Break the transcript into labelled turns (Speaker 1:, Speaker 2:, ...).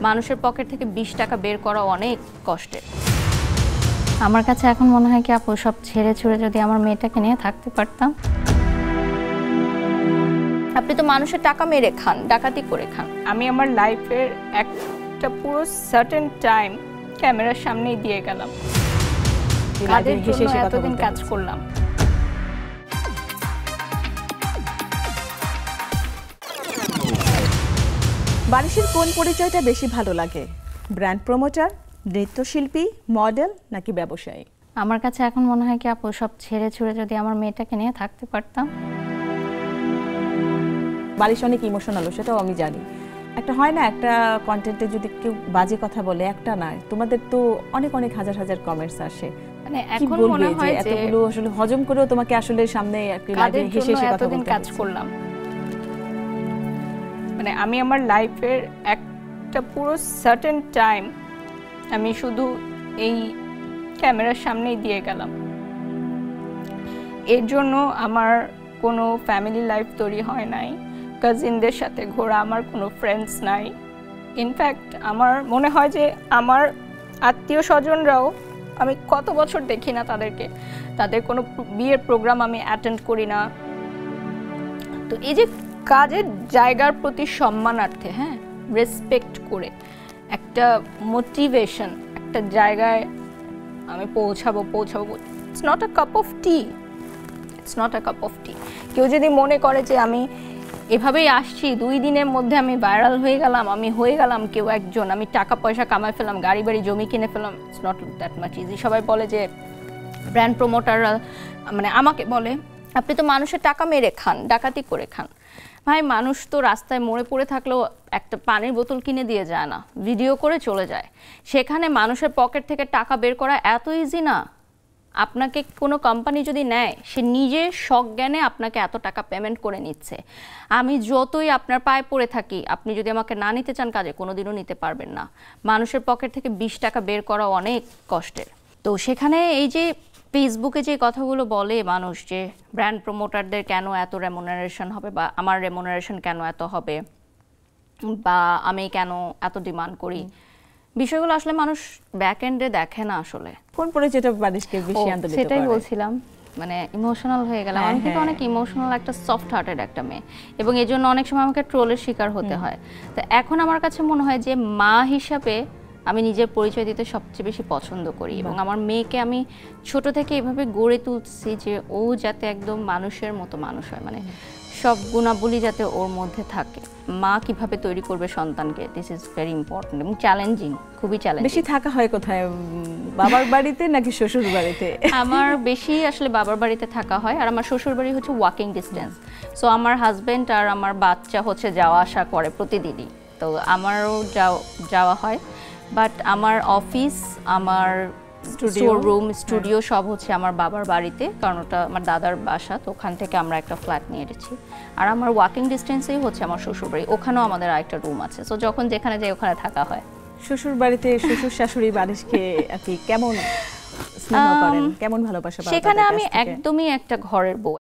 Speaker 1: মানুষের পকেট থেকে 20 টাকা বের করা অনেক কষ্টের। আমার কাছে এখন মনে হয় কি আপু সব ছেড়ে ছুড়ে যদি আমার মেয়েটাকে নিয়ে থাকতে পারতাম। আপনি তো মানুষের টাকা মেরে খান, ডাকাতি করে খান। আমি আমার লাইফের একটা পুরো সার্টেন টাইম ক্যামেরার সামনেই দিয়ে গেলাম, কাজের জন্য এতদিন কাজ করলাম।
Speaker 2: বারিশের কোন পরিচয়টা বেশি ভালো লাগে? ব্র্যান্ড প্রমোটার, নৃত্যশিল্পী, মডেল নাকি ব্যবসায়ী?
Speaker 1: আমার কাছে এখন মনে হয় কি আপু সব ছেড়ে ছুড়ে যদি আমার মেয়েটাকে নিয়ে থাকতে পারতাম।
Speaker 2: বারিশ অনেক ইমোশনাল, সেটাও আমি জানি। একটা হয় না, একটা কন্টেন্টে যদি কেউ বাজে কথা বলে, একটা না, তোমাদের তো অনেক অনেক হাজার হাজার কমেন্টস আসে।
Speaker 1: মানে এখন মনে হয় যে
Speaker 2: এতগুলো আসলে হজম করেও তোমাকে আসলে সামনে একটা লাইভে হেসে হেসে কথা বলতে
Speaker 1: কাজ করলাম। মানে আমি আমার লাইফের একটা পুরো সার্টেন টাইম আমি শুধু এই ক্যামেরার সামনেই দিয়ে গেলাম। এর জন্য আমার কোনো ফ্যামিলি লাইফ তৈরি হয় নাই, কাজিনদের সাথে ঘোরা আমার কোনো ফ্রেন্ডস নাই। ইনফ্যাক্ট আমার মনে হয় যে আমার আত্মীয় স্বজনরাও আমি কত বছর দেখি না তাদেরকে, তাদের কোনো বিয়ের প্রোগ্রাম আমি অ্যাটেন্ড করি না। তো এই যে কাজের জায়গার প্রতি সম্মানার্থে, হ্যাঁ, রেসপেক্ট করে একটা মোটিভেশন, একটা জায়গায় আমি পৌঁছাবো। It's not a cup of tea, it's not a cup of tea. কেউ যদি মনে করে যে আমি এভাবেই আসছি, 2 দিনের মধ্যে আমি ভাইরাল হয়ে গেলাম, আমি হয়ে গেলাম কেউ একজন, আমি টাকা পয়সা কামাই ফেলাম, গাড়ি বাড়ি জমি কিনে ফেলাম, it's not that much easy. সবাই বলে যে ব্র্যান্ড প্রমোটাররা, মানে আমাকে বলে আপনি তো মানুষের টাকা মেরে খান, ডাকাতি করে খান। ভাই, মানুষ তো রাস্তায় মরে পড়ে থাকলেও একটা পানির বোতল কিনে দিয়ে যায় না, ভিডিও করে চলে যায়। সেখানে মানুষের পকেট থেকে টাকা বের করা এত ইজি না। আপনাকে কোনো কোম্পানি যদি নেয়, সে নিজের সজ্ঞানে আপনাকে এত টাকা পেমেন্ট করে নিচ্ছে। আমি যতই আপনার পায়ে পড়ে থাকি, আপনি যদি আমাকে না নিতে চান কাজে, কোনোদিনও নিতে পারবেন না। মানুষের পকেট থেকে 20 টাকা বের করা অনেক কষ্টের। তো সেখানে এই যে ফেসবুকে যে কথাগুলো বলে মানুষ, যে ব্র্যান্ড প্রমোটারদের কেন এত রেমুনারেশন হবে, বা আমার রেমুনারেশন কেন এত হবে, বা আমি কেন এত ডিমান্ড করি, বিষয়গুলো আসলে মানুষ ব্যাক এন্ডে দেখে না। আসলে
Speaker 2: কোন পরিচয়টা বারিশকে বেশি আন্দোলিত করে?
Speaker 1: সেটাই বলছিলাম, মানে ইমোশনাল হয়ে গেলাম। আমি কিন্তু অনেক ইমোশনাল, একটা সফট হার্টেড একটা মেয়ে, এবং এই জন্য অনেক সময় আমাকে ট্রোলের শিকার হতে হয়। তো এখন আমার কাছে মনে হয় যে মা হিসাবে আমি নিজের পরিচয় দিতে সবচেয়ে বেশি পছন্দ করি, এবং আমার মেয়েকে আমি ছোট থেকে এভাবে গড়ে তুলছি যে ও যাতে একদম মানুষের মতো মানুষ হয়, মানে সব গুণাবলী যাতে ওর মধ্যে থাকে। মা কিভাবে তৈরি করবে সন্তানকে, দিস ইজ ভেরি ইম্পর্টেন্ট এবং চ্যালেঞ্জিং, খুবই চ্যালেঞ্জিং।
Speaker 2: বেশি থাকা হয় কোথায়, বাবার বাড়িতে নাকি শ্বশুর বাড়িতে?
Speaker 1: আমার বেশি আসলে বাবার বাড়িতে থাকা হয়, আর আমার শ্বশুর বাড়ি হচ্ছে ওয়াকিং ডিস্টেন্স। সো আমার হাজবেন্ড আর আমার বাচ্চা হচ্ছে যাওয়া আসা করে প্রতিদিনই, তো আমারও যাওয়া হয়। বাট আমার অফিস, আমার রুম, স্টুডিও সব হচ্ছে আমার বাবার বাড়িতে, কারণ ওটা আমার দাদার বাসা, তো ওখান থেকে আমরা একটা ফ্ল্যাট নিয়ে এসেছি। আর আমার ওয়াকিং ডিস্টেন্সেই হচ্ছে আমার শ্বশুর বাড়ি, ওখানেও আমাদের আরেকটা রুম আছে। সো যখন যেখানে যাই ওখানে থাকা হয়।
Speaker 2: শ্বশুর বাড়িতে শ্বশুর শাশুড়ি বারিশকে আপনি কেমন স্নেহ করেন, কেমন ভালোবাসা পান?
Speaker 1: সেখানে আমি একদমই একটা ঘরের বউ,